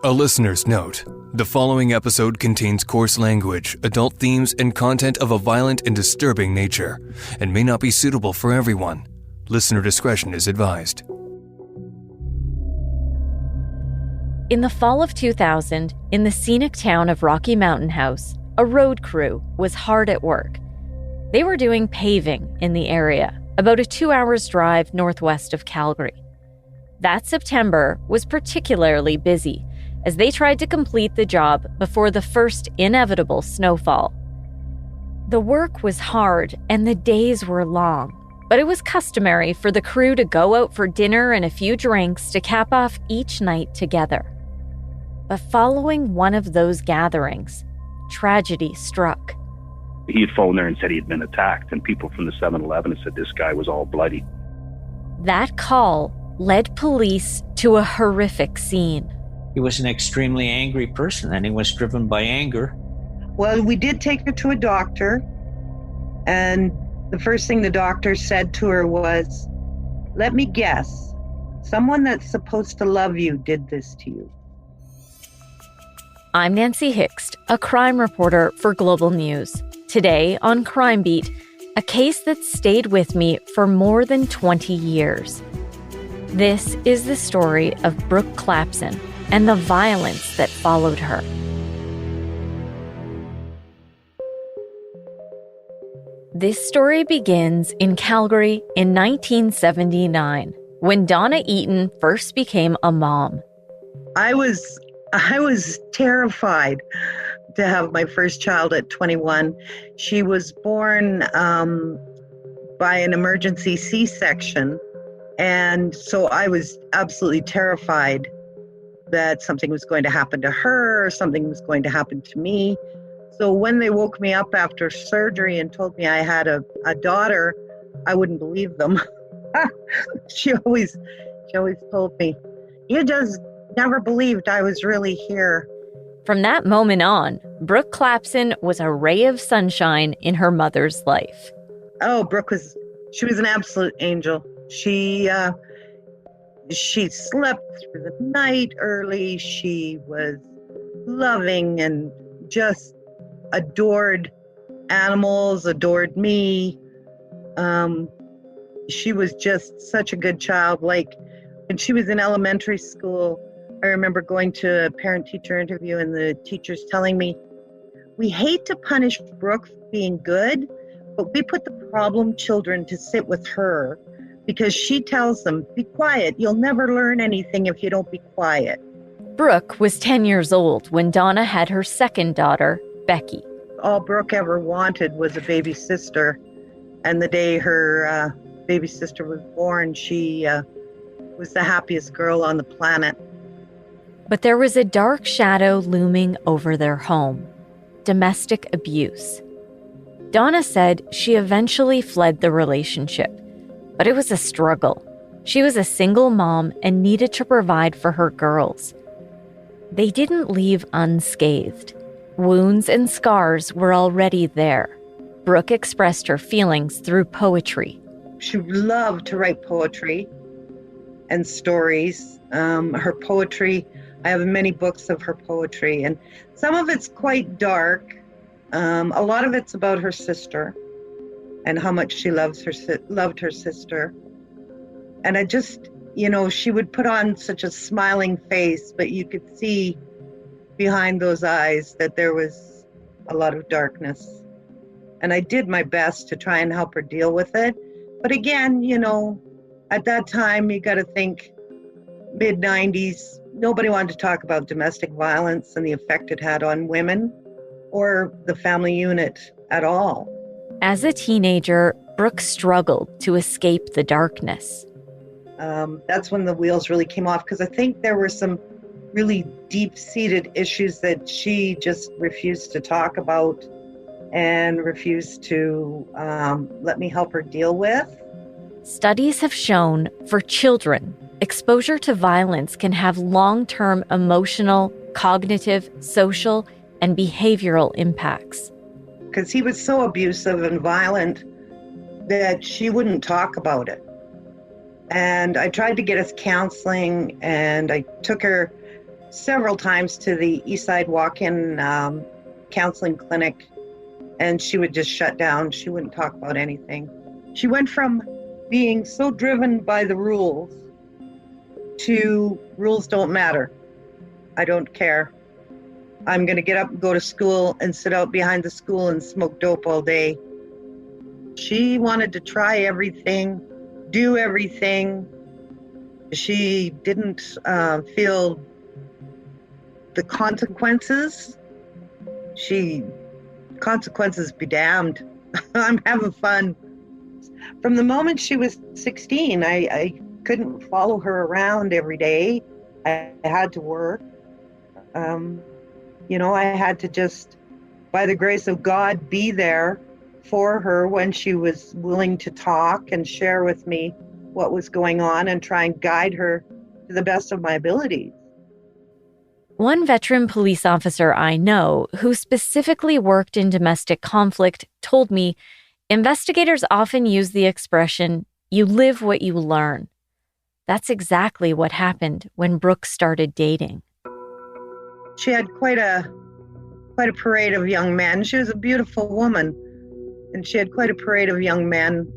A listener's note. The following episode contains coarse language, adult themes, and content of a violent and disturbing nature, and may not be suitable for everyone. Listener discretion is advised. In the fall of 2000, in the scenic town of Rocky Mountain House, a road crew was hard at work. They were doing paving in the area, about a 2-hour drive northwest of Calgary. That September was particularly busy, as they tried to complete the job before the first inevitable snowfall. The work was hard and the days were long, but it was customary for the crew to go out for dinner and a few drinks to cap off each night together. But following one of those gatherings, tragedy struck. He had phoned there and said he had been attacked, and people from the 7-Eleven said this guy was all bloody. That call led police to a horrific scene. He was an extremely angry person, and he was driven by anger. Well, we did take her to a doctor, and the first thing the doctor said to her was, "Let me guess, someone that's supposed to love you did this to you." I'm Nancy Hixt, a crime reporter for Global News. Today on Crime Beat, a case that stayed with me for more than 20 years. This is the story of Brooke Clapson and the violence that followed her. This story begins in Calgary in 1979, when Donna Eaton first became a mom. I was terrified to have my first child at 21. She was born by an emergency C-section, and so I was absolutely terrified that something was going to happen to her or something was going to happen to me. So when they woke me up after surgery and told me I had a daughter, I wouldn't believe them. She always told me, "You just never believed I was really here." From that moment on, Brooke Clapson was a ray of sunshine in her mother's life. Oh, Brooke was an absolute angel. She slept through the night early. She was loving and just adored animals, adored me. She was just such a good child. Like when she was in elementary school, I remember going to a parent-teacher interview and the teachers telling me, "We hate to punish Brooke for being good, but we put the problem children to sit with her because she tells them, 'Be quiet. You'll never learn anything if you don't be quiet.'" Brooke was 10 years old when Donna had her second daughter, Becky. All Brooke ever wanted was a baby sister. And the day her baby sister was born, she was the happiest girl on the planet. But there was a dark shadow looming over their home: domestic abuse. Donna said she eventually fled the relationship, but it was a struggle. She was a single mom and needed to provide for her girls. They didn't leave unscathed. Wounds and scars were already there. Brooke expressed her feelings through poetry. She loved to write poetry and stories. Her poetry, I have many books of her poetry, and some of it's quite dark. A lot of it's about her sister and how much she loved her sister. And I just, she would put on such a smiling face, but you could see behind those eyes that there was a lot of darkness. And I did my best to try and help her deal with it. But again, at that time, you got to think mid-90s, nobody wanted to talk about domestic violence and the effect it had on women or the family unit at all. As a teenager, Brooke struggled to escape the darkness. That's when the wheels really came off, because I think there were some really deep-seated issues that she just refused to talk about and refused to let me help her deal with. Studies have shown for children, exposure to violence can have long-term emotional, cognitive, social, and behavioral impacts. Because he was so abusive and violent that she wouldn't talk about it. And I tried to get us counseling, and I took her several times to the Eastside Walk-In counseling clinic, and she would just shut down. She wouldn't talk about anything. She went from being so driven by the rules to rules don't matter. I don't care. I'm going to get up and go to school and sit out behind the school and smoke dope all day. She wanted to try everything, do everything. She didn't feel the consequences. Consequences be damned. I'm having fun. From the moment she was 16, I couldn't follow her around every day. I had to work. I had to just, by the grace of God, be there for her when she was willing to talk and share with me what was going on and try and guide her to the best of my abilities. One veteran police officer I know who specifically worked in domestic conflict told me investigators often use the expression, "you live what you learn." That's exactly what happened when Brooke started dating. She had quite a parade of young men. She was a beautiful woman, and she had quite a parade of young men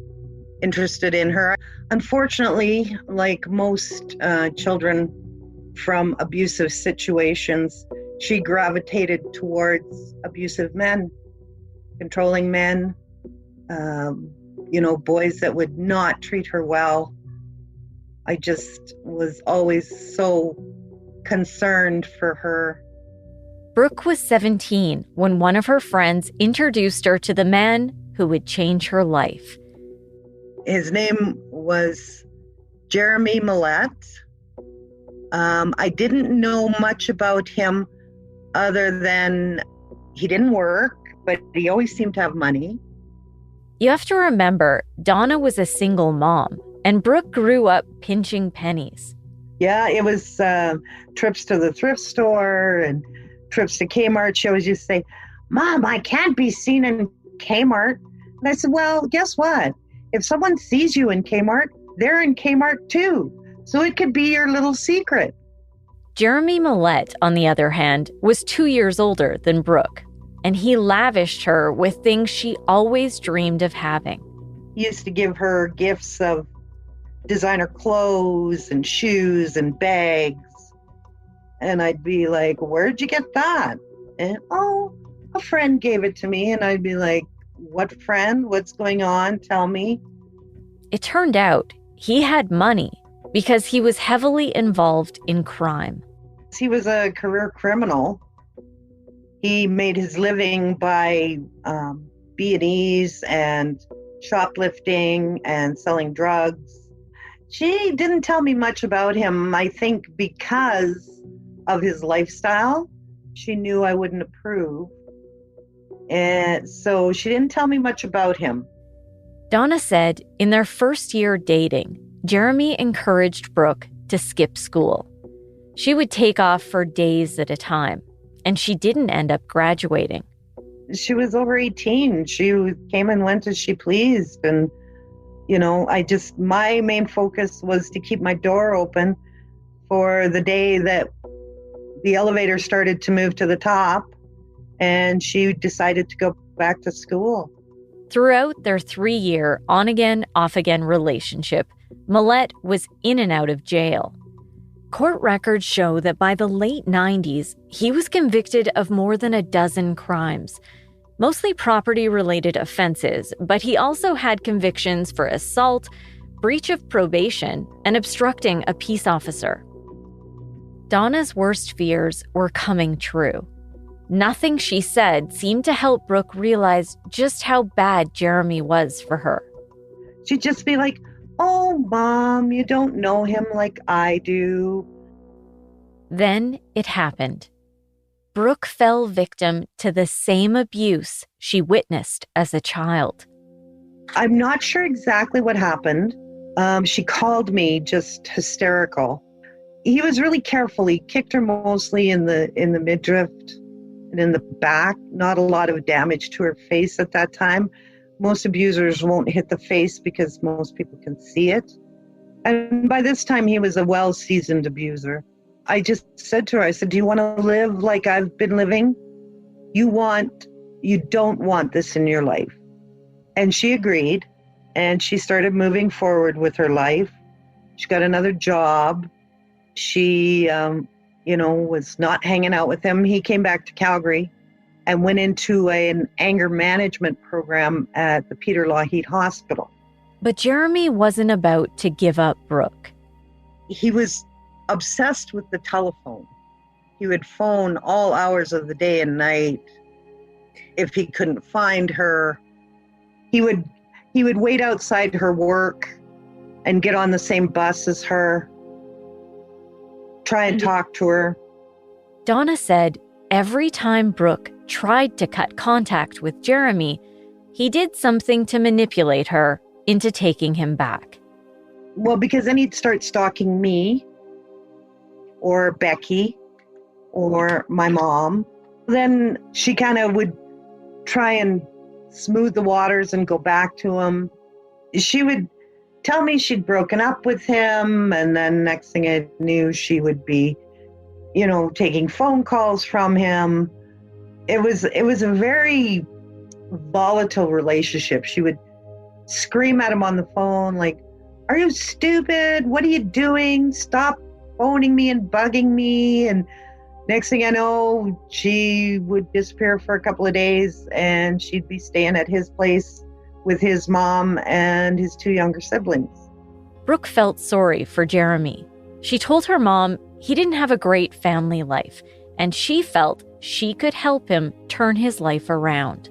interested in her. Unfortunately, like most children from abusive situations, she gravitated towards abusive men, controlling men, boys that would not treat her well. I just was always so concerned for her. Brooke was 17 when one of her friends introduced her to the man who would change her life. His name was Jerime Mallette. I didn't know much about him other than he didn't work, but he always seemed to have money. You have to remember, Donna was a single mom, and Brooke grew up pinching pennies. Yeah, it was trips to the thrift store and trips to Kmart. She always used to say, "Mom, I can't be seen in Kmart." And I said, well, guess what? If someone sees you in Kmart, they're in Kmart too. So it could be your little secret. Jerime Mallette, on the other hand, was 2 years older than Brooke, and he lavished her with things she always dreamed of having. He used to give her gifts of designer clothes and shoes and bags. And I'd be like, "Where'd you get that?" And, "Oh, a friend gave it to me." And I'd be like, "What friend? What's going on? Tell me." It turned out he had money because he was heavily involved in crime. He was a career criminal. He made his living by B&Es and shoplifting and selling drugs. She didn't tell me much about him, I think because of his lifestyle. She knew I wouldn't approve. And so she didn't tell me much about him. Donna said in their first year dating, Jerime encouraged Brooke to skip school. She would take off for days at a time, and she didn't end up graduating. She was over 18. She came and went as she pleased. And, my main focus was to keep my door open for the day that the elevator started to move to the top, and she decided to go back to school. Throughout their 3-year on-again, off-again relationship, Millett was in and out of jail. Court records show that by the late 90s, he was convicted of more than a dozen crimes, mostly property-related offenses, but he also had convictions for assault, breach of probation, and obstructing a peace officer. Donna's worst fears were coming true. Nothing she said seemed to help Brooke realize just how bad Jerime was for her. She'd just be like, "Oh, Mom, you don't know him like I do." Then it happened. Brooke fell victim to the same abuse she witnessed as a child. I'm not sure exactly what happened. She called me just hysterical. He was really careful. He kicked her mostly in the midriff and in the back. Not a lot of damage to her face at that time. Most abusers won't hit the face because most people can see it. And by this time, he was a well-seasoned abuser. I just said to her, I said, do you want to live like I've been living? You don't want this in your life. And she agreed, and she started moving forward with her life. She got another job. She, was not hanging out with him. He came back to Calgary and went into an anger management program at the Peter Lougheed Hospital. But Jerime wasn't about to give up Brooke. He was obsessed with the telephone. He would phone all hours of the day and night. If he couldn't find her, he would wait outside her work and get on the same bus as her, try and talk to her. Donna said every time Brooke tried to cut contact with Jerime, he did something to manipulate her into taking him back. Well, because then he'd start stalking me or Becky or my mom. Then she kind of would try and smooth the waters and go back to him. She would tell me she'd broken up with him, and then next thing I knew, she would be, taking phone calls from him. It was a very volatile relationship. She would scream at him on the phone like, "Are you stupid? What are you doing? Stop phoning me and bugging me." And next thing I know, she would disappear for a couple of days, and she'd be staying at his place with his mom and his two younger siblings. Brooke felt sorry for Jerime. She told her mom he didn't have a great family life, and she felt she could help him turn his life around.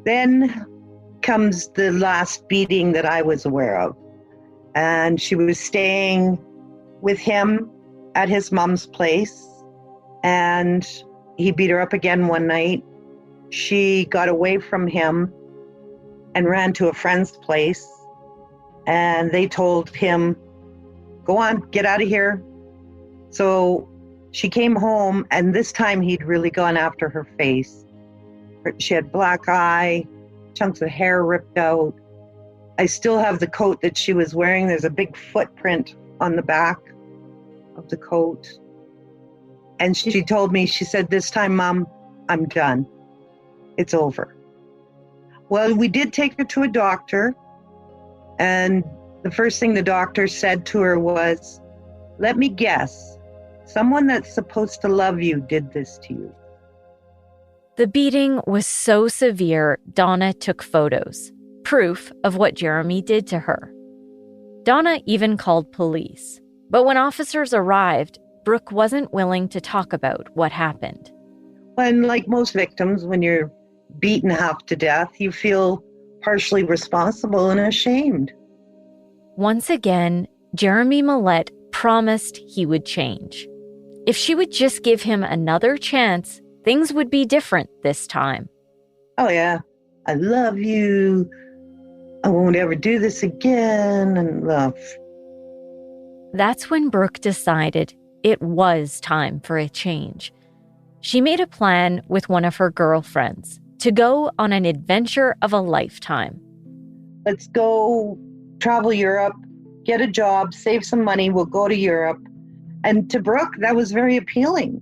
Then comes the last beating that I was aware of. And she was staying with him at his mom's place, and he beat her up again one night. She got away from him and ran to a friend's place, and they told him, "Go on, get out of here." So she came home, and this time he'd really gone after her face. She had black eye, chunks of hair ripped out. I still have the coat that she was wearing. There's a big footprint on the back of the coat. And she told me, she said, "This time, Mom, I'm done. It's over." Well, we did take her to a doctor, and the first thing the doctor said to her was, "Let me guess, someone that's supposed to love you did this to you." The beating was so severe, Donna took photos, proof of what Jerime did to her. Donna even called police, but when officers arrived, Brooke wasn't willing to talk about what happened. And like most victims, when you're beaten half to death, you feel partially responsible and ashamed. Once again, Jerime Mallette promised he would change. If she would just give him another chance, things would be different this time. "Oh yeah, I love you. I won't ever do this again," and love. That's when Brooke decided it was time for a change. She made a plan with one of her girlfriends to go on an adventure of a lifetime. "Let's go travel Europe, get a job, save some money, we'll go to Europe." And to Brooke, that was very appealing.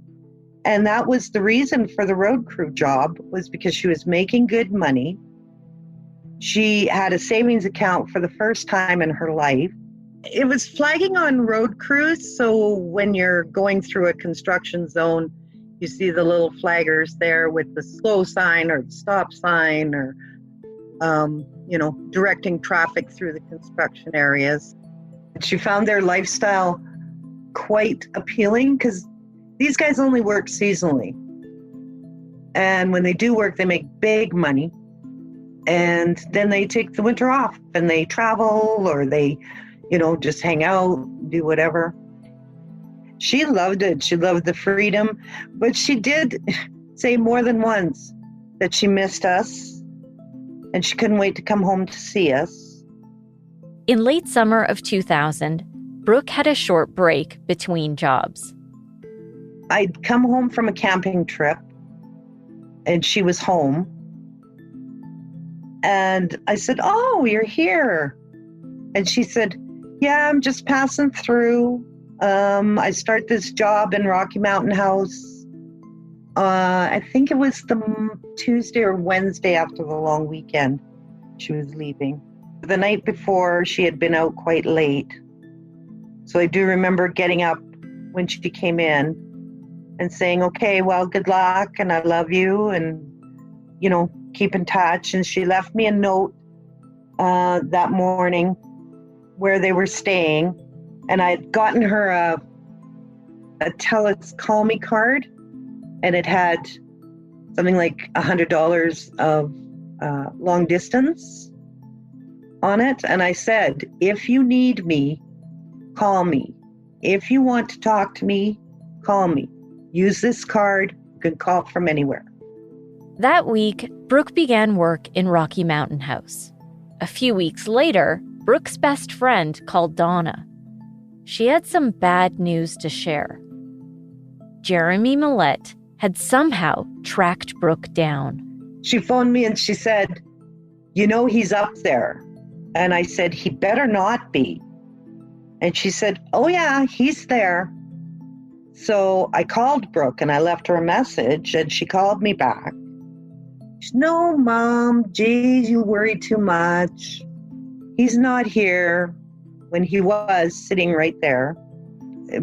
And that was the reason for the road crew job, was because she was making good money. She had a savings account for the first time in her life. It was flagging on road crews, so when you're going through a construction zone, you see the little flaggers there with the slow sign or the stop sign, or, directing traffic through the construction areas. She found their lifestyle quite appealing because these guys only work seasonally. And when they do work, they make big money. And then they take the winter off and they travel, or they, just hang out, do whatever. She loved it. She loved the freedom. But she did say more than once that she missed us and she couldn't wait to come home to see us. In late summer of 2000, Brooke had a short break between jobs. I'd come home from a camping trip and she was home. And I said, "Oh, you're here." And she said, "Yeah, I'm just passing through. I start this job in Rocky Mountain House. I think it was the Tuesday or Wednesday after the long weekend she was leaving. The night before, she had been out quite late. So I do remember getting up when she came in and saying, okay, well, good luck and I love you and, keep in touch. And she left me a note that morning where they were staying. And I had gotten her a Tell Us Call Me card, and it had something like $100 of long distance on it. And I said, if you need me, call me. If you want to talk to me, call me. Use this card. You can call from anywhere. That week, Brooke began work in Rocky Mountain House. A few weeks later, Brooke's best friend called Donna. She had some bad news to share. Jerime Mallette had somehow tracked Brooke down. She phoned me and she said, he's up there. And I said, he better not be. And she said, oh yeah, he's there. So I called Brooke and I left her a message and she called me back. She said, no, Mom, geez, you worry too much. He's not here, when he was sitting right there,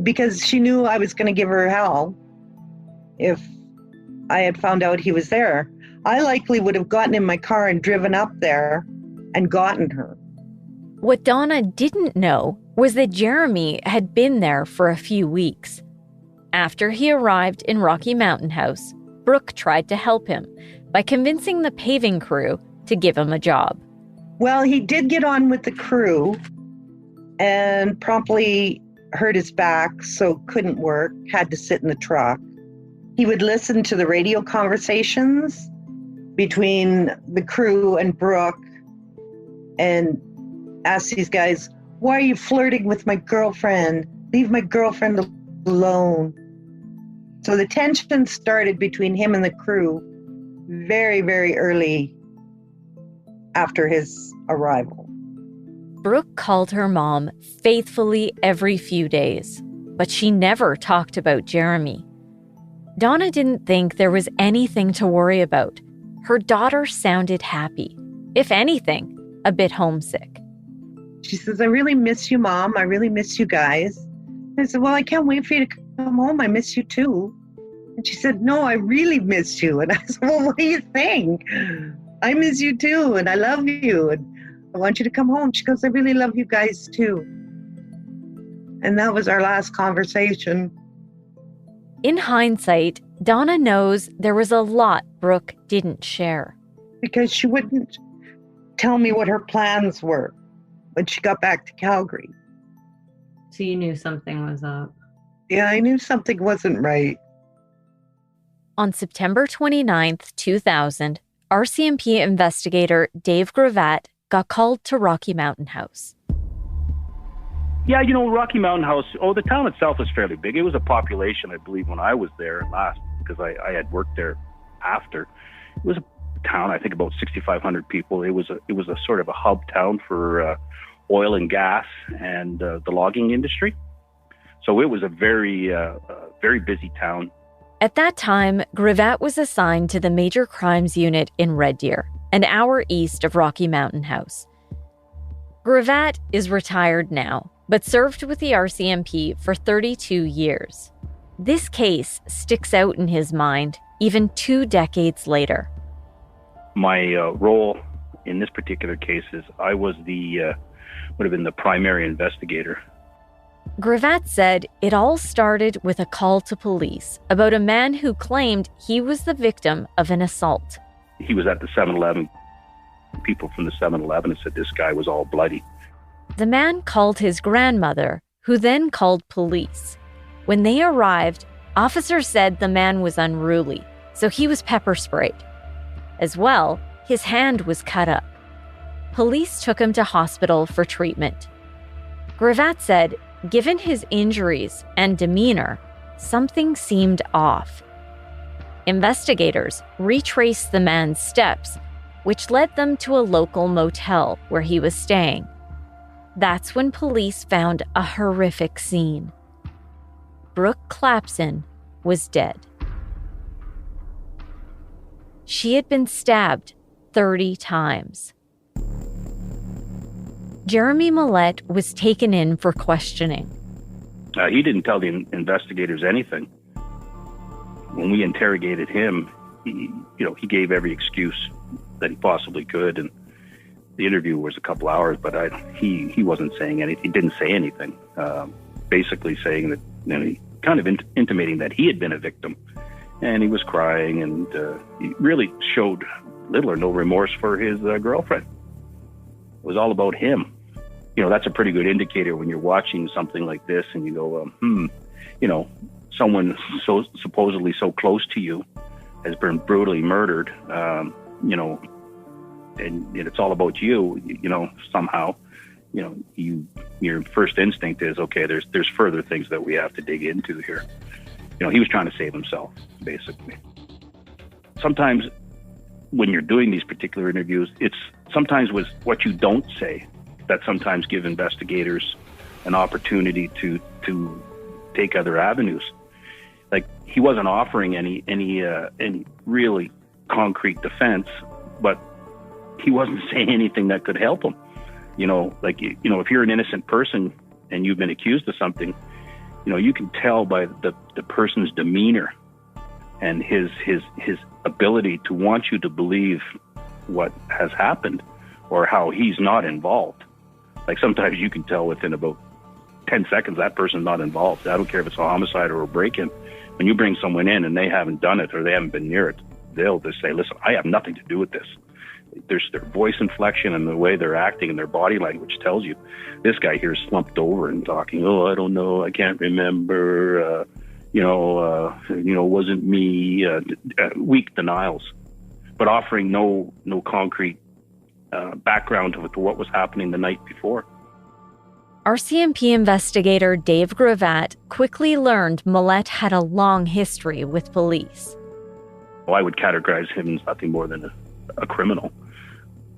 because she knew I was going to give her hell if I had found out he was there. I likely would have gotten in my car and driven up there and gotten her. What Donna didn't know was that Jerime had been there for a few weeks. After he arrived in Rocky Mountain House, Brooke tried to help him by convincing the paving crew to give him a job. Well, he did get on with the crew and promptly hurt his back, so couldn't work, had to sit in the truck. He would listen to the radio conversations between the crew and Brooke and ask these guys, why are you flirting with my girlfriend? Leave my girlfriend alone. So the tension started between him and the crew very, very early after his arrival. Brooke called her mom faithfully every few days, but she never talked about Jerime. Donna didn't think there was anything to worry about. Her daughter sounded happy, if anything, a bit homesick. She says, I really miss you, Mom. I really miss you guys. I said, well, I can't wait for you to come home. I miss you too. And she said, no, I really miss you. And I said, well, what do you think? I miss you too, and I love you, and I want you to come home. She goes, I really love you guys too. And that was our last conversation. In hindsight, Donna knows there was a lot Brooke didn't share. Because she wouldn't tell me what her plans were when she got back to Calgary. So you knew something was up. Yeah, I knew something wasn't right. On September 29th, 2000, RCMP investigator Dave Gravatt got called to Rocky Mountain House. Yeah, Rocky Mountain House, the town itself is fairly big. It was a population, I believe, when I was there last, because I had worked there after. It was a town, I think, about 6,500 people. It was a sort of a hub town for oil and gas and the logging industry. So it was a very, very busy town. At that time, Gravatt was assigned to the Major Crimes Unit in Red Deer, an hour east of Rocky Mountain House. Gravatt is retired now, but served with the RCMP for 32 years. This case sticks out in his mind even 2 decades later. My role in this particular case is I was would have been the primary investigator. Gravatt said it all started with a call to police about a man who claimed he was the victim of an assault. He was at the 7-Eleven. People from the 7-Eleven said this guy was all bloody. The man called his grandmother, who then called police. When they arrived, officers said the man was unruly, so he was pepper sprayed. As well, his hand was cut up. Police took him to hospital for treatment. Gravatt said, given his injuries and demeanor, something seemed off. Investigators retraced the man's steps, which led them to a local motel where he was staying. That's when police found a horrific scene. Brooke Clapson was dead. She had been stabbed 30 times. Jerime Mallette was taken in for questioning. He didn't tell the investigators anything. When we interrogated him, he gave every excuse that he possibly could, and the interview was a couple hours, but he wasn't saying anything. He didn't say anything. Basically saying that, he kind of intimating that he had been a victim, and he was crying, and he really showed little or no remorse for his girlfriend. It was all about him. That's a pretty good indicator when you're watching something like this and you go, someone so supposedly so close to you has been brutally murdered, and it's all about you, somehow, your first instinct is, okay, there's further things that we have to dig into here. He was trying to save himself, basically. Sometimes when you're doing these particular interviews, it's sometimes with what you don't say that sometimes give investigators an opportunity to take other avenues. Like, he wasn't offering any really concrete defense, but he wasn't saying anything that could help him. If you're an innocent person and you've been accused of something, you can tell by the person's demeanor and his ability to want you to believe what has happened or how he's not involved. Like, sometimes you can tell within about 10 seconds that person's not involved. I don't care if it's a homicide or a break-in. When you bring someone in and they haven't done it or they haven't been near it, they'll just say, listen, I have nothing to do with this. There's their voice inflection and the way they're acting and their body language tells you. This guy here is slumped over and talking, I don't know, I can't remember, wasn't me, weak denials, but offering no concrete background to what was happening the night before. RCMP investigator Dave Gravatt quickly learned Millett had a long history with police. Well, I would categorize him as nothing more than a criminal.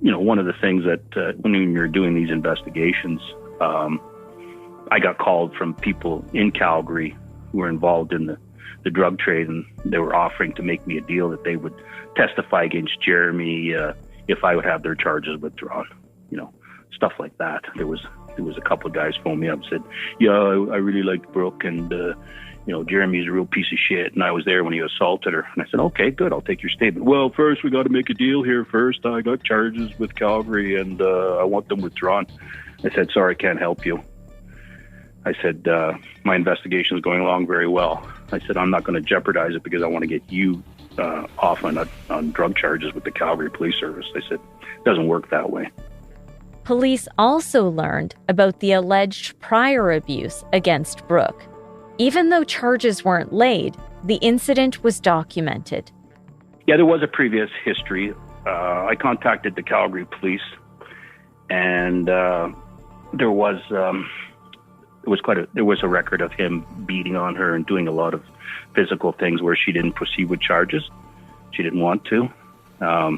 One of the things that when you're doing these investigations, I got called from people in Calgary who were involved in the drug trade, and they were offering to make me a deal that they would testify against Jerime if I would have their charges withdrawn, stuff like that. There was a couple of guys phoned me up and said, yeah, I really liked Brooke, and Jeremy's a real piece of shit, and I was there when he assaulted her. And I said, okay, good, I'll take your statement. Well, first we got to make a deal here first. I got charges with Calgary, and I want them withdrawn. I said, sorry, I can't help you. I said, my investigation is going along very well. I said, I'm not going to jeopardize it because I want to get you off on drug charges with the Calgary Police Service. I said, it doesn't work that way. Police also learned about the alleged prior abuse against Brooke. Even though charges weren't laid, the incident was documented. Yeah, there was a previous history. I contacted the Calgary police, and there was a record of him beating on her and doing a lot of physical things where she didn't proceed with charges. She didn't want to.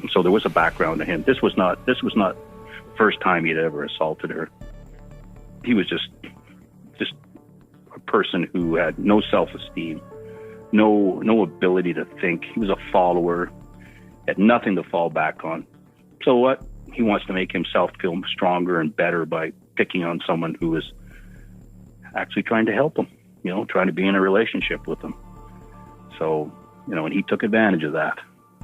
So there was a background to him. This was not the first time he'd ever assaulted her. He was just a person who had no self-esteem, no ability to think. He was a follower, had nothing to fall back on. So what? He wants to make himself feel stronger and better by picking on someone who is actually trying to help him, trying to be in a relationship with him. So, and he took advantage of that.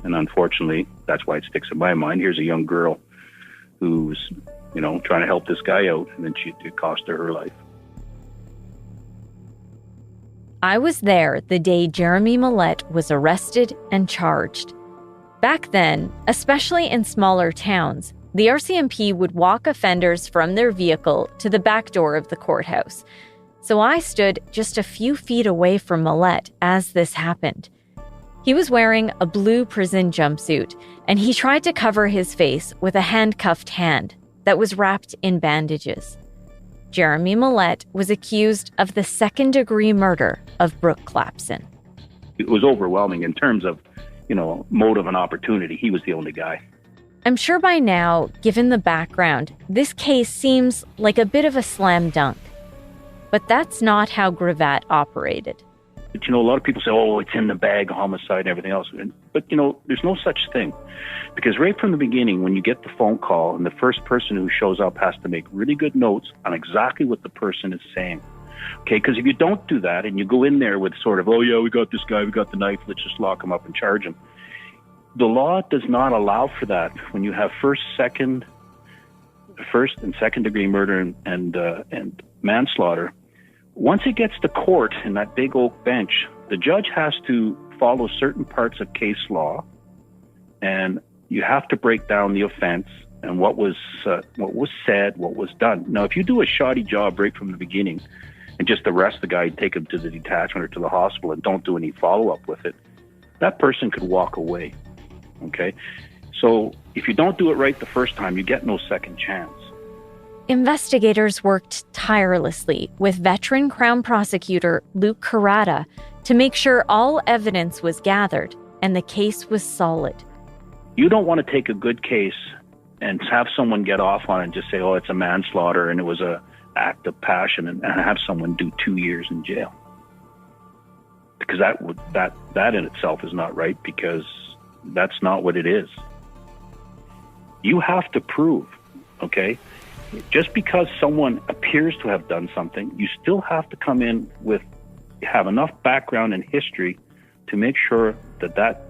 And unfortunately, that's why it sticks in my mind. Here's a young girl who's, trying to help this guy out, and then it cost her life. I was there the day Jerime Mallette was arrested and charged. Back then, especially in smaller towns, the RCMP would walk offenders from their vehicle to the back door of the courthouse. So I stood just a few feet away from Millett as this happened. He was wearing a blue prison jumpsuit, and he tried to cover his face with a handcuffed hand that was wrapped in bandages. Jerime Mallette was accused of the second-degree murder of Brooke Clapson. It was overwhelming in terms of, motive and opportunity. He was the only guy. I'm sure by now, given the background, this case seems like a bit of a slam dunk. But that's not how Gravatt operated. But, a lot of people say, oh, it's in the bag, homicide and everything else. But, there's no such thing. Because right from the beginning, when you get the phone call and the first person who shows up has to make really good notes on exactly what the person is saying. Okay, because if you don't do that and you go in there with sort of, oh, yeah, we got this guy, we got the knife, let's just lock him up and charge him. The law does not allow for that. When you have first and second degree murder and manslaughter, once it gets to court in that big oak bench, the judge has to follow certain parts of case law, and you have to break down the offense and what was said, what was done. Now, if you do a shoddy job right from the beginning and just arrest the guy, take him to the detachment or to the hospital and don't do any follow-up with it, that person could walk away, okay? So if you don't do it right the first time, you get no second chance. Investigators worked tirelessly with veteran Crown Prosecutor Luke Carrata to make sure all evidence was gathered and the case was solid. You don't want to take a good case and have someone get off on it and just say, oh, it's a manslaughter and it was an act of passion, and have someone do 2 years in jail. Because that in itself is not right, because that's not what it is. You have to prove, okay? Just because someone appears to have done something, you still have to come in with, have enough background and history to make sure that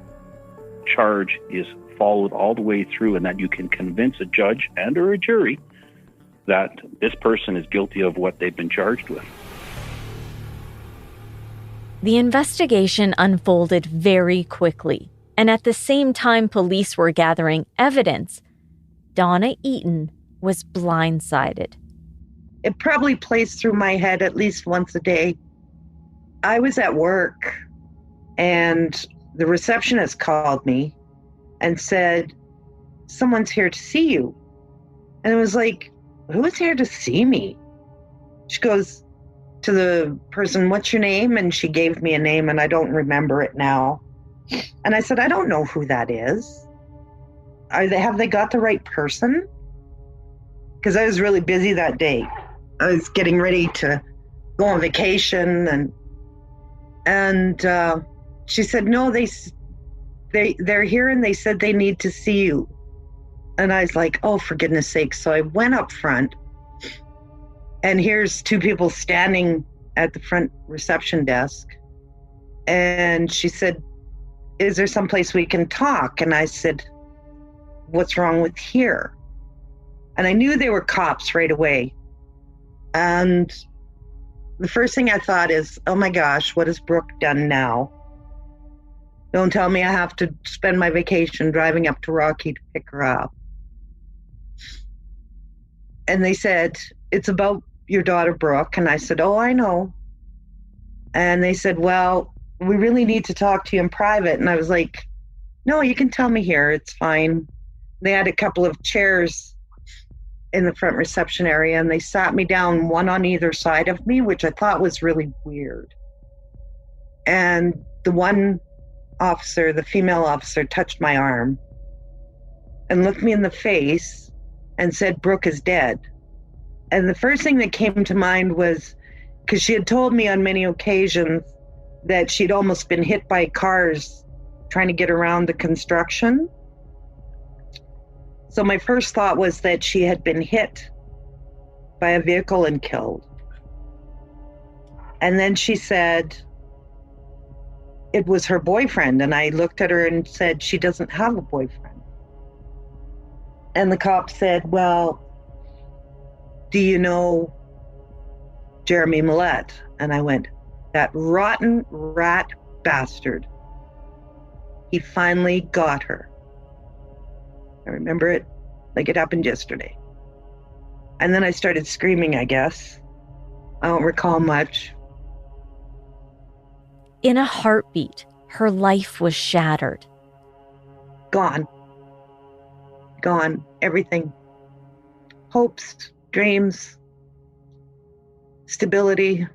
charge is followed all the way through, and that you can convince a judge and or a jury that this person is guilty of what they've been charged with. The investigation unfolded very quickly, and at the same time police were gathering evidence, Donna Eaton was blindsided. It probably plays through my head at least once a day. I was at work, and the receptionist called me and said, someone's here to see you. And it was like, who is here to see me? She goes to the person, what's your name? And she gave me a name, and I don't remember it now. And I said, I don't know who that is. Have they got the right person? Because I was really busy that day. I was getting ready to go on vacation, and she said, no, they're here, and they said they need to see you. And I was like, oh, for goodness sake. So I went up front, and here's two people standing at the front reception desk. And she said, is there someplace we can talk? And I said, what's wrong with here? And I knew they were cops right away. And the first thing I thought is, oh my gosh, what has Brooke done now? Don't tell me I have to spend my vacation driving up to Rocky to pick her up. And they said, it's about your daughter, Brooke. And I said, oh, I know. And they said, well, we really need to talk to you in private. And I was like, no, you can tell me here. It's fine. They had a couple of chairs in the front reception area, and they sat me down, one on either side of me, which I thought was really weird. And the one officer, the female officer, touched my arm and looked me in the face and said, Brooke is dead. And the first thing that came to mind was, because she had told me on many occasions that she'd almost been hit by cars trying to get around the construction. So my first thought was that she had been hit by a vehicle and killed. And then she said it was her boyfriend. And I looked at her and said, she doesn't have a boyfriend. And the cop said, well, do you know Jerime Mallette? And I went, that rotten rat bastard. He finally got her. I remember it like it happened yesterday. And then I started screaming, I guess. I don't recall much. In a heartbeat, her life was shattered. Gone. Gone. Everything. Hopes, dreams, stability,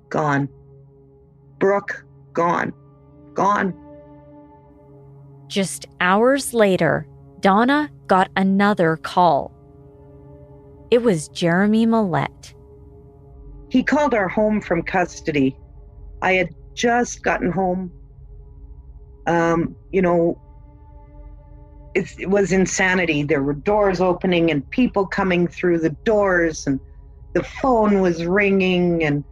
gone. Brooke, gone. Gone. Just hours later, Donna got another call. It was Jerime Mallette. He called our home from custody. I had just gotten home. It was insanity. There were doors opening and people coming through the doors, and the phone was ringing, and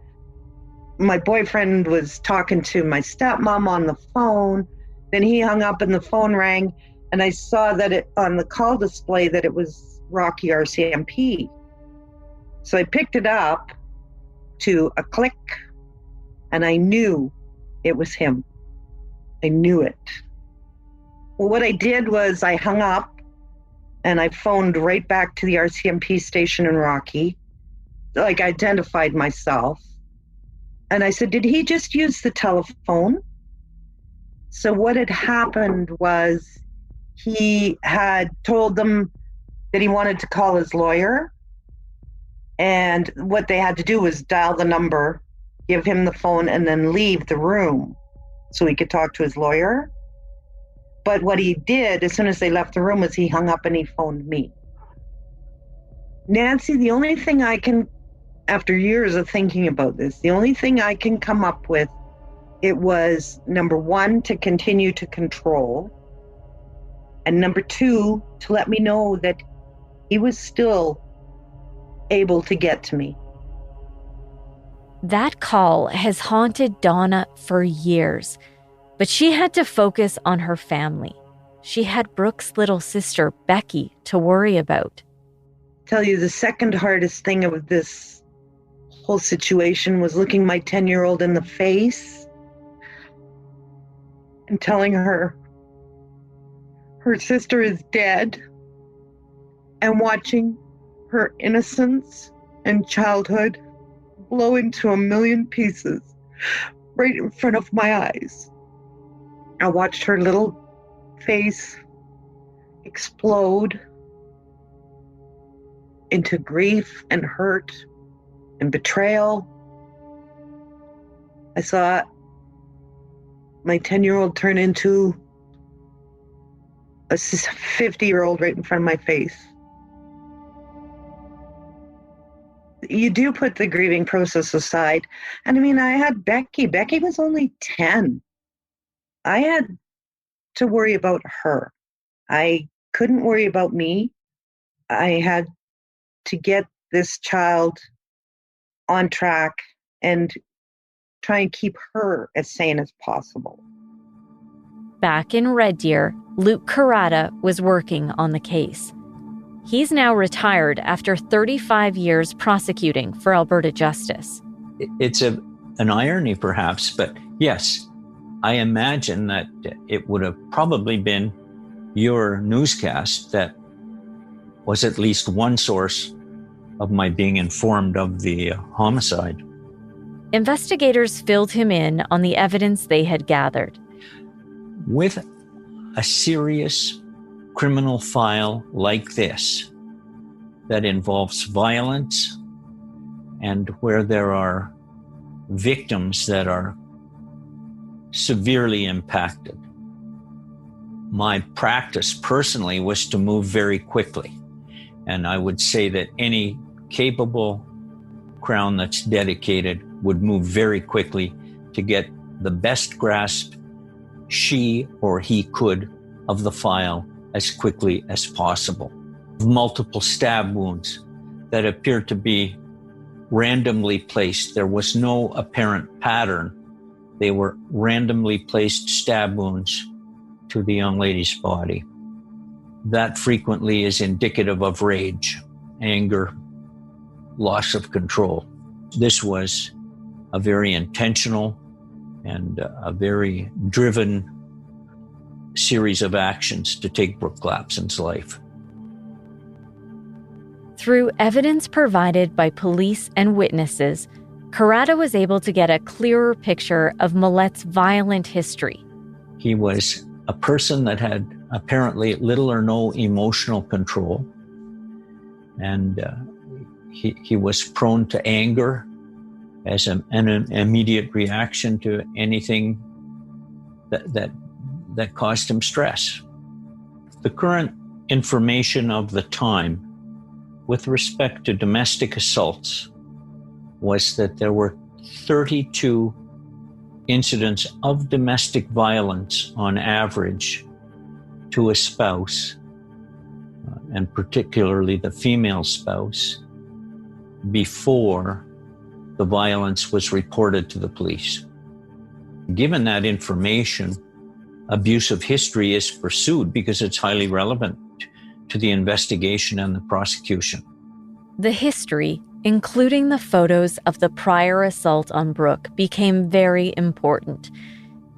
my boyfriend was talking to my stepmom on the phone. Then he hung up and the phone rang, and I saw that on the call display that it was Rocky RCMP. So I picked it up to a click, and I knew it was him. I knew it. Well, what I did was I hung up and I phoned right back to the RCMP station in Rocky, like identified myself. And I said, did he just use the telephone? So what had happened was he had told them that he wanted to call his lawyer. And what they had to do was dial the number, give him the phone, and then leave the room so he could talk to his lawyer. But what he did as soon as they left the room was he hung up and he phoned me. Nancy, the only thing I can, after years of thinking about this, the only thing I can come up with, it was number one, to continue to control. And number two, to let me know that he was still able to get to me. That call has haunted Donna for years, but she had to focus on her family. She had Brooke's little sister, Becky, to worry about. Tell you the second hardest thing of this whole situation was looking my 10-year-old in the face and telling her her sister is dead, and watching her innocence and childhood blow into a million pieces right in front of my eyes. I watched her little face explode into grief and hurt and betrayal. I saw my 10-year-old turn into a 50-year-old right in front of my face. You do put the grieving process aside. And I mean, I had Becky. Becky was only 10. I had to worry about her. I couldn't worry about me. I had to get this child on track and try and keep her as sane as possible. Back in Red Deer, Luke Carrata was working on the case. He's now retired after 35 years prosecuting for Alberta Justice. It's an irony, perhaps, but yes, I imagine that it would have probably been your newscast that was at least one source of my being informed of the homicide. Investigators filled him in on the evidence they had gathered. With a serious criminal file like this that involves violence and where there are victims that are severely impacted, my practice personally was to move very quickly. And I would say that any capable Crown that's dedicated would move very quickly to get the best grasp she or he could of the file as quickly as possible. Multiple stab wounds that appeared to be randomly placed. There was no apparent pattern. They were randomly placed stab wounds to the young lady's body. That frequently is indicative of rage, anger, loss of control. This was a very intentional and a very driven series of actions to take Brooke Clapson's life. Through evidence provided by police and witnesses, Carrata was able to get a clearer picture of Mallette's violent history. He was a person that had apparently little or no emotional control, and he was prone to anger as an immediate reaction to anything that caused him stress. The current information of the time with respect to domestic assaults was that there were 32 incidents of domestic violence on average to a spouse, and particularly the female spouse, before the violence was reported to the police. Given that information, abusive history is pursued because it's highly relevant to the investigation and the prosecution. The history, including the photos of the prior assault on Brooke, became very important.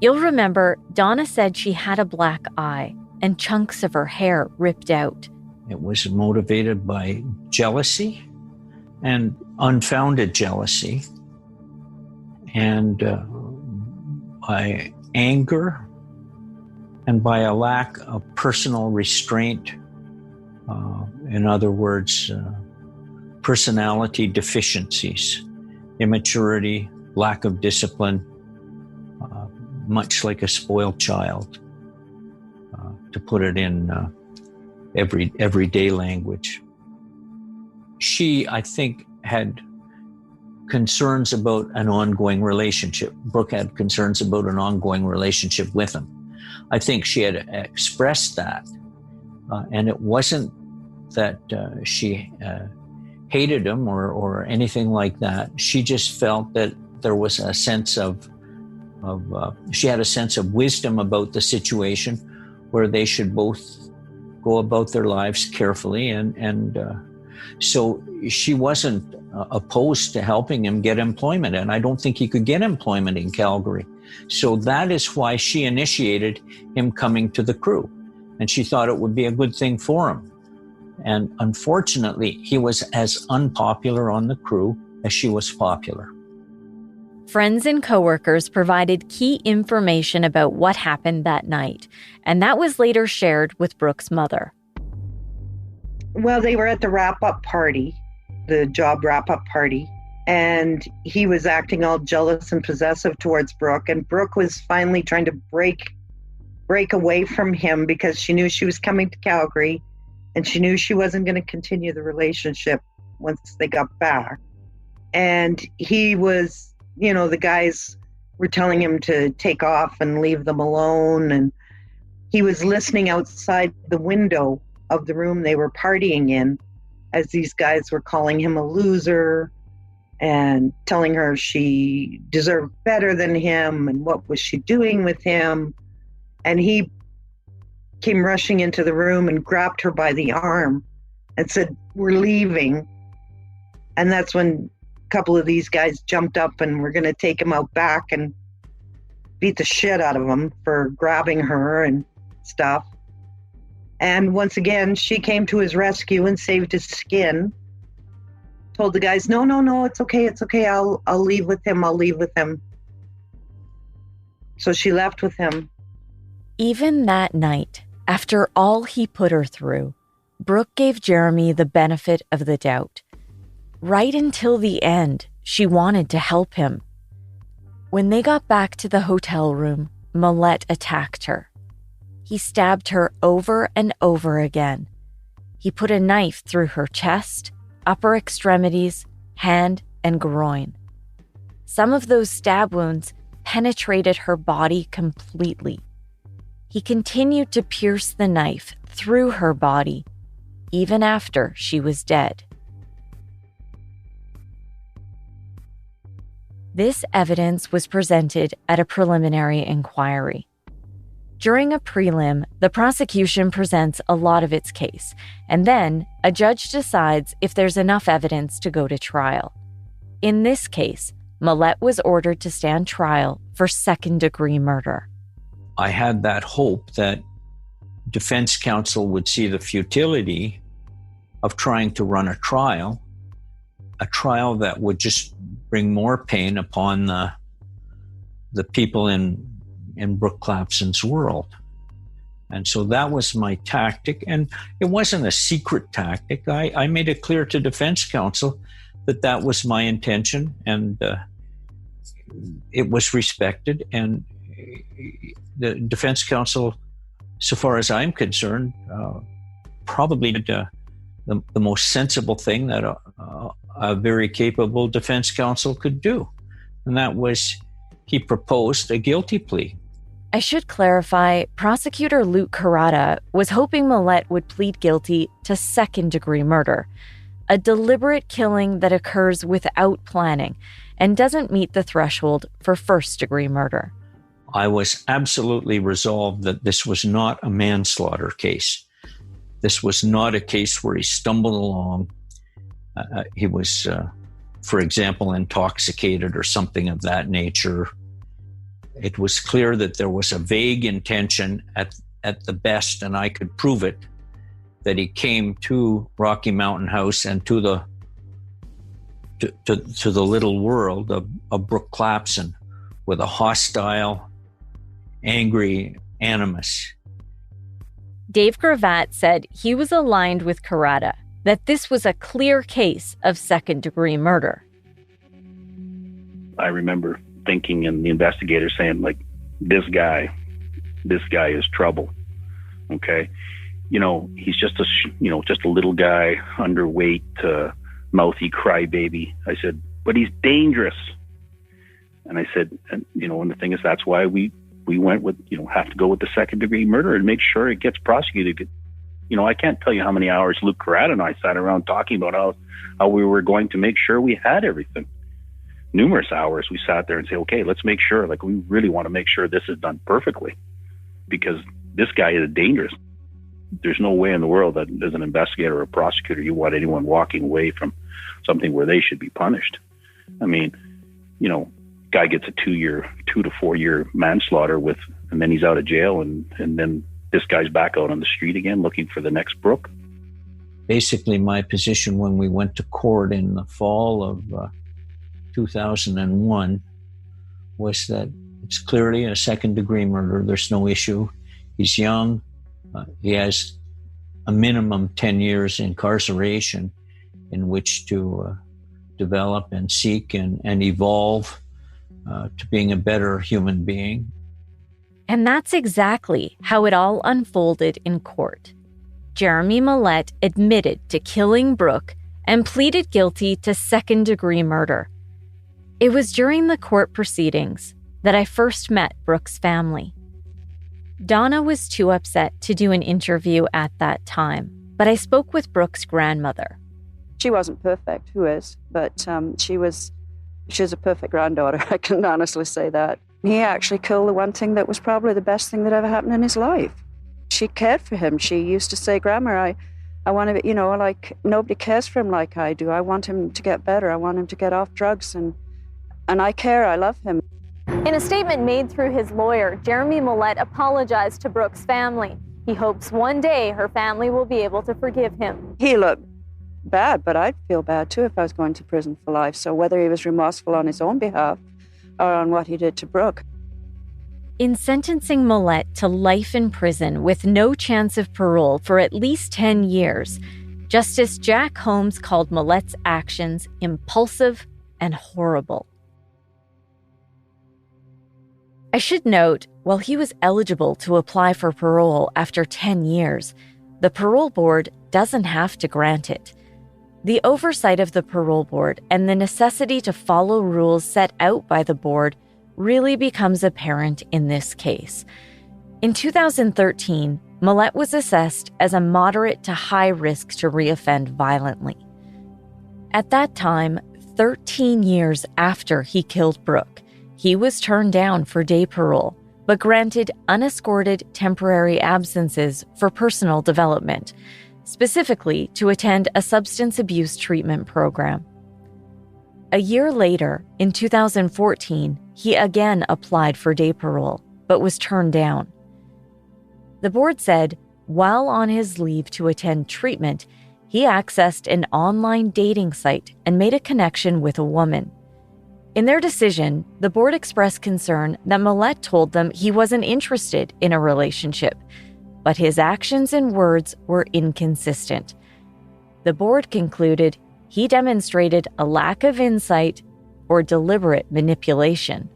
You'll remember Donna said she had a black eye and chunks of her hair ripped out. It was motivated by jealousy and unfounded jealousy, and by anger, and by a lack of personal restraint. In other words, personality deficiencies, immaturity, lack of discipline, much like a spoiled child, to put it in everyday language. She, I think, had concerns about an ongoing relationship. Brooke had concerns about an ongoing relationship with him. I think she had expressed that, and it wasn't that she hated him or anything like that. She just felt that there was a sense of she had a sense of wisdom about the situation, where they should both go about their lives carefully, and so she wasn't opposed to helping him get employment, and I don't think he could get employment in Calgary. So that is why she initiated him coming to the crew, and she thought it would be a good thing for him. And unfortunately, he was as unpopular on the crew as she was popular. Friends and coworkers provided key information about what happened that night, and that was later shared with Brooke's mother. Well, they were at the wrap-up party, the job wrap-up party, and he was acting all jealous and possessive towards Brooke, and Brooke was finally trying to break away from him because she knew she was coming to Calgary, and she knew she wasn't going to continue the relationship once they got back. And he was, the guys were telling him to take off and leave them alone, and he was listening outside the window of the room they were partying in as these guys were calling him a loser and telling her she deserved better than him and what was she doing with him. And he came rushing into the room and grabbed her by the arm and said, "We're leaving." And that's when a couple of these guys jumped up and were going to take him out back and beat the shit out of him for grabbing her and stuff. And once again, she came to his rescue and saved his skin. Told the guys, no, it's okay. I'll leave with him. So she left with him. Even that night, after all he put her through, Brooke gave Jerime the benefit of the doubt. Right until the end, she wanted to help him. When they got back to the hotel room, Millett attacked her. He stabbed her over and over again. He put a knife through her chest, upper extremities, hand, and groin. Some of those stab wounds penetrated her body completely. He continued to pierce the knife through her body, even after she was dead. This evidence was presented at a preliminary inquiry. During a prelim, the prosecution presents a lot of its case, and then a judge decides if there's enough evidence to go to trial. In this case, Mallette was ordered to stand trial for second-degree murder. I had that hope that defense counsel would see the futility of trying to run a trial that would just bring more pain upon the people in Brooke Clapson's world. And so that was my tactic, and it wasn't a secret tactic. I made it clear to defense counsel that was my intention, and it was respected. And the defense counsel, so far as I'm concerned, probably did the most sensible thing that a very capable defense counsel could do. And that was, he proposed a guilty plea. I should clarify, prosecutor Luke Carrata was hoping Mallette would plead guilty to second-degree murder, a deliberate killing that occurs without planning and doesn't meet the threshold for first-degree murder. I was absolutely resolved that this was not a manslaughter case. This was not a case where he stumbled along. He was, for example, intoxicated or something of that nature. It was clear that there was a vague intention at the best, and I could prove it, that he came to Rocky Mountain House and to the little world of Brooke Clapson with a hostile, angry animus. Dave Gravatt said he was aligned with Carrata, that this was a clear case of second-degree murder. I remember thinking, and the investigator saying, like, this guy is trouble. Okay. He's just a little guy, underweight, mouthy crybaby. I said, but he's dangerous. And I said, and the thing is, that's why we went with, have to go with the second degree murder and make sure it gets prosecuted. I can't tell you how many hours Luke Carrata and I sat around talking about how we were going to make sure we had everything. Numerous hours we sat there and say, okay, let's make sure, we really want to make sure this is done perfectly, because this guy is dangerous. There's no way in the world that as an investigator or a prosecutor, you want anyone walking away from something where they should be punished. I mean, guy gets a 2 to 4 year manslaughter and then he's out of jail, and then this guy's back out on the street again looking for the next Brooke. Basically, my position when we went to court in the fall of 2001 was that it's clearly a second-degree murder. There's no issue. He's young. He has a minimum 10 years incarceration in which to develop and seek and evolve to being a better human being. And that's exactly how it all unfolded in court. Jerime Mallette admitted to killing Brooke and pleaded guilty to second-degree murder. It was during the court proceedings that I first met Brooke's family. Donna was too upset to do an interview at that time, but I spoke with Brooke's grandmother. She wasn't perfect, who is, but she's a perfect granddaughter, I can honestly say that. He actually killed the one thing that was probably the best thing that ever happened in his life. She cared for him. She used to say, Grandma, I want to, nobody cares for him like I do. I want him to get better. I want him to get off drugs, and I care. I love him. In a statement made through his lawyer, Jerime Mallette apologized to Brooke's family. He hopes one day her family will be able to forgive him. He looked bad, but I'd feel bad too if I was going to prison for life. So whether he was remorseful on his own behalf or on what he did to Brooke. In sentencing Millett to life in prison with no chance of parole for at least 10 years, Justice Jack Holmes called Mallette's actions impulsive and horrible. I should note, while he was eligible to apply for parole after 10 years, the parole board doesn't have to grant it. The oversight of the parole board and the necessity to follow rules set out by the board really becomes apparent in this case. In 2013, Millett was assessed as a moderate to high risk to reoffend violently. At that time, 13 years after he killed Brooke, he was turned down for day parole, but granted unescorted temporary absences for personal development, specifically to attend a substance abuse treatment program. A year later, in 2014, he again applied for day parole, but was turned down. The board said, while on his leave to attend treatment, he accessed an online dating site and made a connection with a woman. In their decision, the board expressed concern that Millett told them he wasn't interested in a relationship, but his actions and words were inconsistent. The board concluded he demonstrated a lack of insight or deliberate manipulation.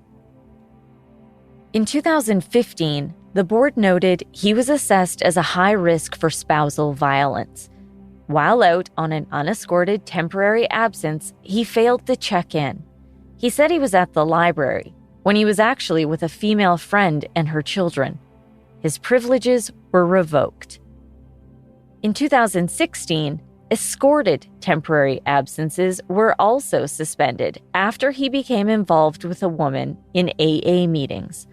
In 2015, the board noted he was assessed as a high risk for spousal violence. While out on an unescorted temporary absence, he failed to check in. He said he was at the library, when he was actually with a female friend and her children. His privileges were revoked. In 2016, escorted temporary absences were also suspended after he became involved with a woman in AA meetings.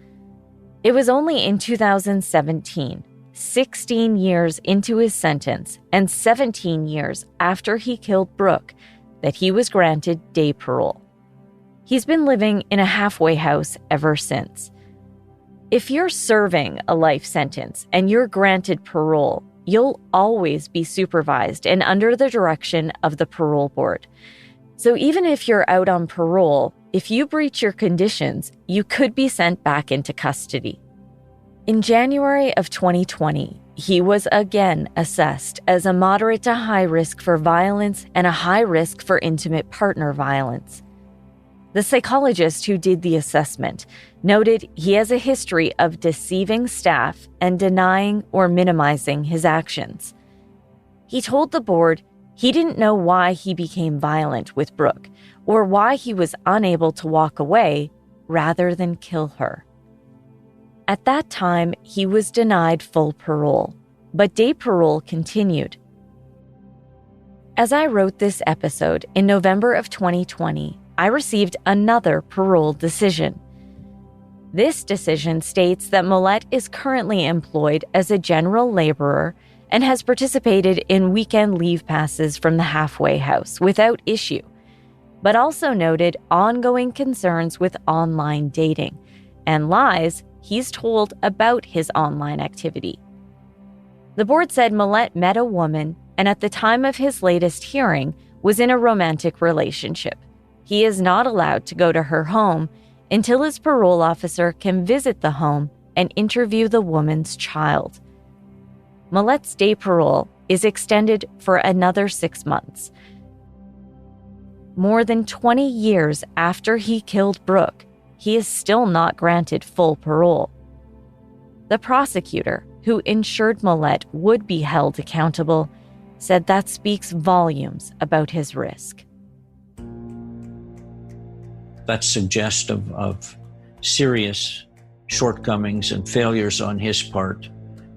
It was only in 2017, 16 years into his sentence and 17 years after he killed Brooke, that he was granted day parole. He's been living in a halfway house ever since. If you're serving a life sentence and you're granted parole, you'll always be supervised and under the direction of the parole board. So even if you're out on parole, if you breach your conditions, you could be sent back into custody. In January of 2020, he was again assessed as a moderate to high risk for violence and a high risk for intimate partner violence. The psychologist who did the assessment noted he has a history of deceiving staff and denying or minimizing his actions. He told the board he didn't know why he became violent with Brooke or why he was unable to walk away rather than kill her. At that time, he was denied full parole, but day parole continued. As I wrote this episode in November of 2020, I received another parole decision. This decision states that Millett is currently employed as a general laborer and has participated in weekend leave passes from the halfway house without issue, but also noted ongoing concerns with online dating and lies he's told about his online activity. The board said Millett met a woman and at the time of his latest hearing was in a romantic relationship. He is not allowed to go to her home until his parole officer can visit the home and interview the woman's child. Millett's day parole is extended for another 6 months. More than 20 years after he killed Brooke, he is still not granted full parole. The prosecutor, who ensured Millett would be held accountable, said that speaks volumes about his risk. That's suggestive of serious shortcomings and failures on his part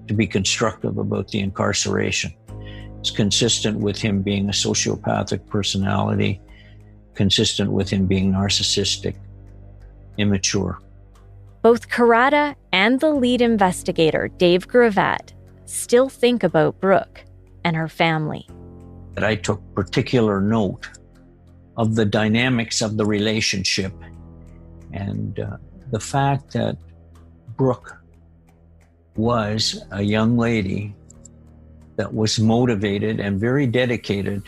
to be constructive about the incarceration. It's consistent with him being a sociopathic personality, consistent with him being narcissistic, immature. Both Karada and the lead investigator, Dave Gravatt, still think about Brooke and her family. I took particular note of the dynamics of the relationship and the fact that Brooke was a young lady that was motivated and very dedicated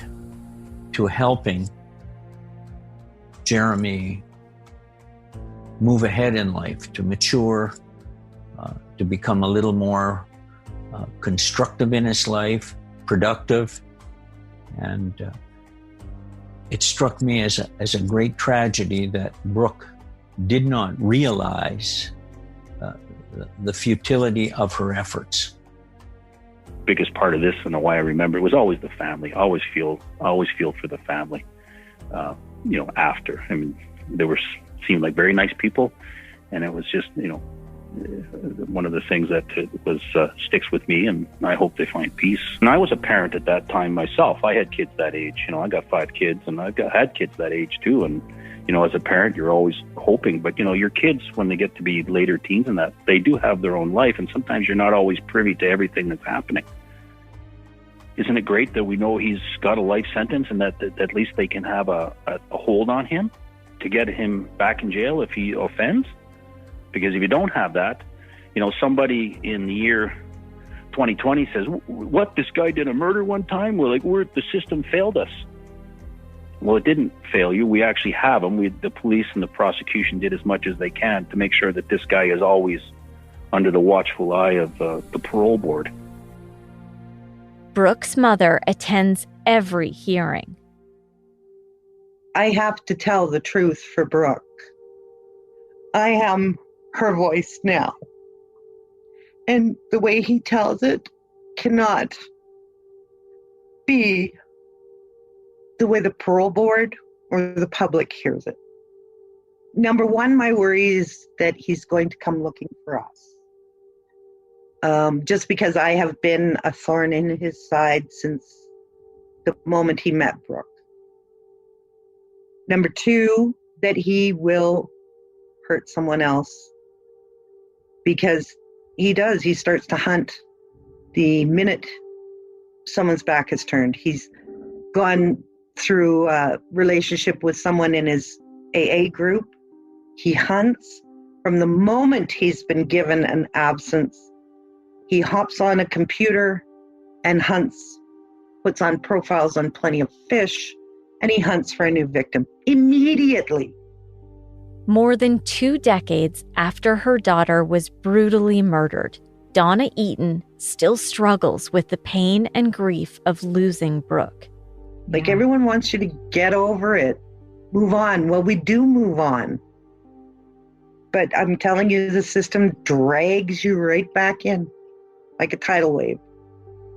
to helping Jerime move ahead in life, to mature, to become a little more constructive in his life, productive. And it struck me as a great tragedy that Brooke did not realize the futility of her efforts. Biggest part of this and why I remember it was always the family. I always feel for the family. After, I mean, seemed like very nice people, and it was just, one of the things that was sticks with me, and I hope they find peace. And I was a parent at that time myself. I had kids that age. I got 5 kids, and had kids that age too. And as a parent, you're always hoping, but your kids, when they get to be later teens and that, they do have their own life, and sometimes you're not always privy to everything that's happening. Isn't it great that we know he's got a life sentence and that at least they can have a hold on him to get him back in jail if he offends? Because if you don't have that, somebody in the year 2020 says, what, this guy did a murder one time? The system failed us. Well, it didn't fail you. We actually have him. The police and the prosecution did as much as they can to make sure that this guy is always under the watchful eye of the parole board. Brooke's mother attends every hearing. I have to tell the truth for Brooke. I am her voice now. And the way he tells it cannot be the way the parole board or the public hears it. number one, my worry is that he's going to come looking for us. Just because I have been a thorn in his side since the moment he met Brooke. Number two, that he will hurt someone else, because he does. He starts to hunt the minute someone's back is turned. He's gone through a relationship with someone in his AA group. He hunts from the moment he's been given an absence. He hops on a computer and hunts, puts on profiles on Plenty of Fish, and he hunts for a new victim immediately. More than 2 decades after her daughter was brutally murdered, Donna Eaton still struggles with the pain and grief of losing Brooke. Like, everyone wants you to get over it, move on. Well, we do move on. But I'm telling you, the system drags you right back in like a tidal wave.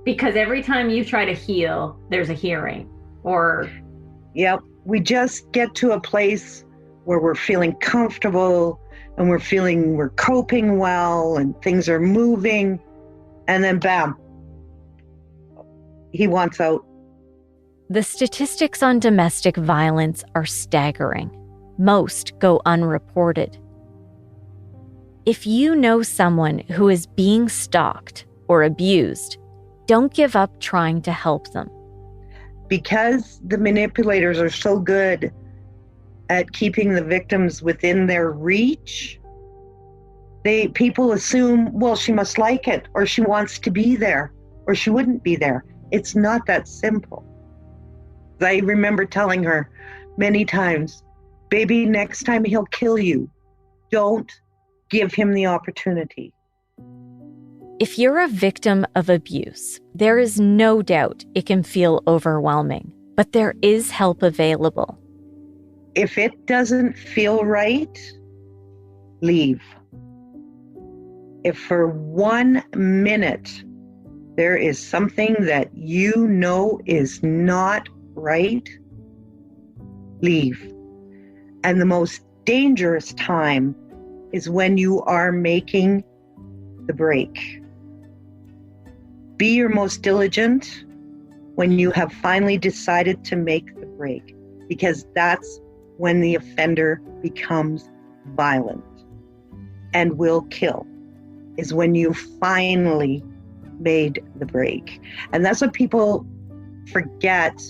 Because every time you try to heal, there's a hearing or... Yep. We just get to a place where we're feeling comfortable and we're feeling we're coping well and things are moving. And then bam, he wants out. The statistics on domestic violence are staggering. Most go unreported. If you know someone who is being stalked or abused, don't give up trying to help them. Because the manipulators are so good at keeping the victims within their reach, people assume, well, she must like it, or she wants to be there, or she wouldn't be there. It's not that simple. I remember telling her many times, baby, next time he'll kill you. Don't give him the opportunity. If you're a victim of abuse, there is no doubt it can feel overwhelming, but there is help available. If it doesn't feel right, leave. If for 1 minute there is something that you know is not right, leave. And the most dangerous time is when you are making the break. Be your most diligent when you have finally decided to make the break, because that's when the offender becomes violent and will kill, is when you finally made the break. And that's what people forget,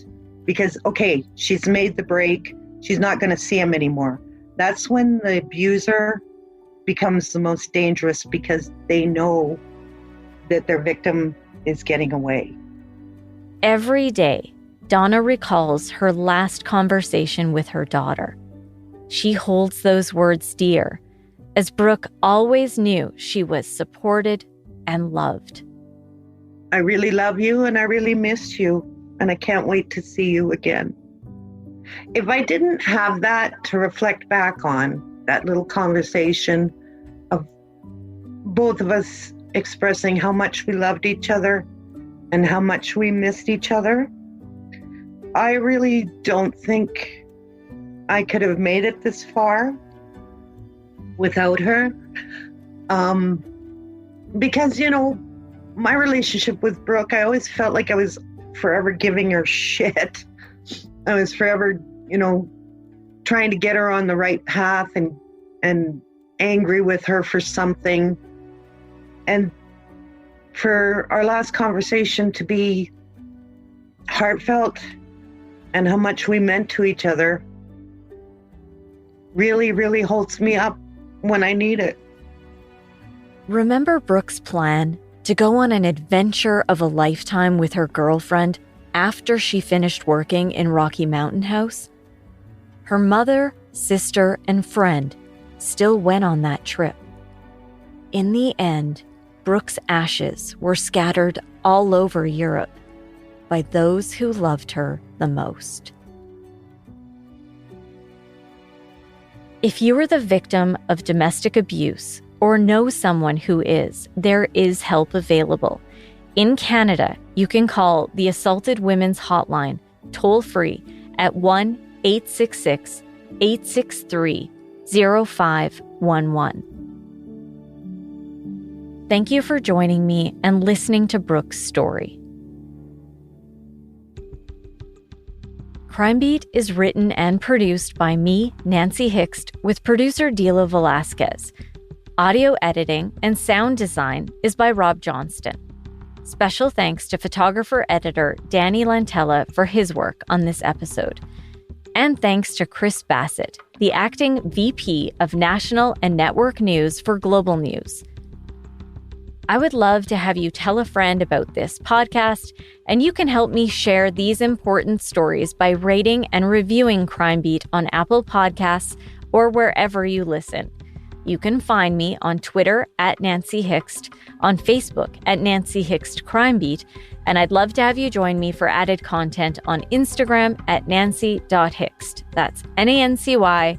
because, okay, she's made the break, she's not going to see him anymore. That's when the abuser becomes the most dangerous, because they know that their victim is getting away. Every day, Donna recalls her last conversation with her daughter. She holds those words dear, as Brooke always knew she was supported and loved. I really love you and I really miss you, and I can't wait to see you again. If I didn't have that to reflect back on, that little conversation of both of us expressing how much we loved each other and how much we missed each other, I really don't think I could have made it this far without her. Because, you know, my relationship with Brooke, I always felt like I was forever giving her shit. I was forever, you know, trying to get her on the right path and angry with her for something. And for our last conversation to be heartfelt and how much we meant to each other really, really holds me up when I need it. Remember Brooke's plan to go on an adventure of a lifetime with her girlfriend after she finished working in Rocky Mountain House? Her mother, sister, and friend still went on that trip. In the end, Brooke's ashes were scattered all over Europe by those who loved her the most. If you are the victim of domestic abuse or know someone who is, there is help available. In Canada, you can call the Assaulted Women's Hotline toll-free at 1-866-863-6000. 0511. Thank you for joining me and listening to Brooke's story. Crime Beat is written and produced by me, Nancy Hixt, with producer Dila Velasquez. Audio editing and sound design is by Rob Johnston. Special thanks to photographer-editor Danny Lantella for his work on this episode. And thanks to Chris Bassett, the acting VP of National and Network News for Global News. I would love to have you tell a friend about this podcast, and you can help me share these important stories by rating and reviewing Crime Beat on Apple Podcasts or wherever you listen. You can find me on Twitter at Nancy Hixt, on Facebook at Nancy Hixt Crime Beat, and I'd love to have you join me for added content on Instagram at nancy.hixt. That's nancy.hixt.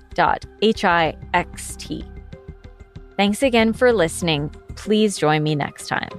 Thanks again for listening. Please join me next time.